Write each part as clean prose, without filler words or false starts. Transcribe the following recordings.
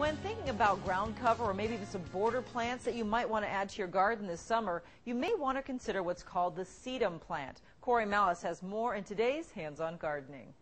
When thinking about ground cover or maybe even some border plants that you might want to add to your garden this summer, you may want to consider what's called the sedum plant. Corey Malice has more in today's Hands-On Gardening.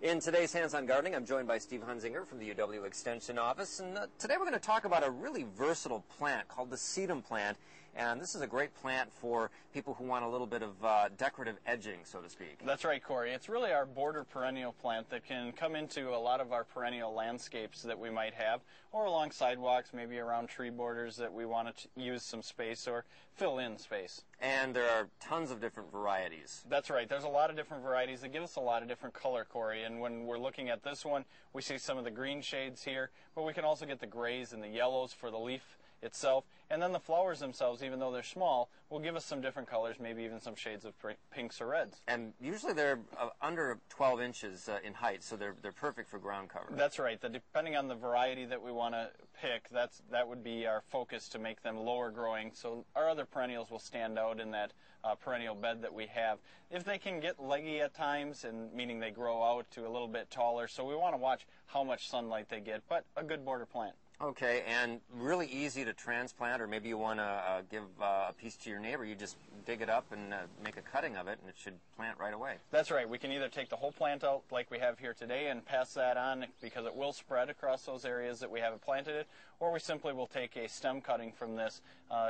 In today's Hands-On Gardening, I'm joined by Steve Hunzinger from the UW Extension Office, and today we're going to talk about a really versatile plant called the sedum plant, and this is a great plant for people who want a little bit of decorative edging, so to speak. That's right, Corey. It's really our border perennial plant that can come into a lot of our perennial landscapes that we might have, or along sidewalks, maybe around tree borders that we want to use some space or fill in space. And there are tons of different varieties. That's right. There's a lot of different varieties that give us a lot of different color, Corey. And when we're looking at this one, we see some of the green shades here, but we can also get the grays and the yellows for the leaf itself. And then the flowers themselves, even though they're small, will give us some different colors, maybe even some shades of pinks or reds. And usually they're under 12 inches in height, so they're perfect for ground cover. That's right. Depending on the variety that we want to pick, that would be our focus, to make them lower growing, so our other perennials will stand out in that perennial bed that we have. If they can get leggy at times, and meaning they grow out to a little bit taller, so we want to watch how much sunlight they get, but a good border plant. Okay, and really easy to transplant, or maybe you want to give a piece to your neighbor. You just dig it up and make a cutting of it, and it should plant right away. That's right. We can either take the whole plant out like we have here today and pass that on, because it will spread across those areas that we haven't planted it, or we simply will take a stem cutting from this,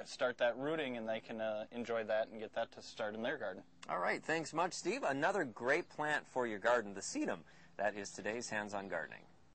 start that rooting, and they can enjoy that and get that to start in their garden. All right, thanks much, Steve. Another great plant for your garden, the sedum. That is today's Hands-On Gardening.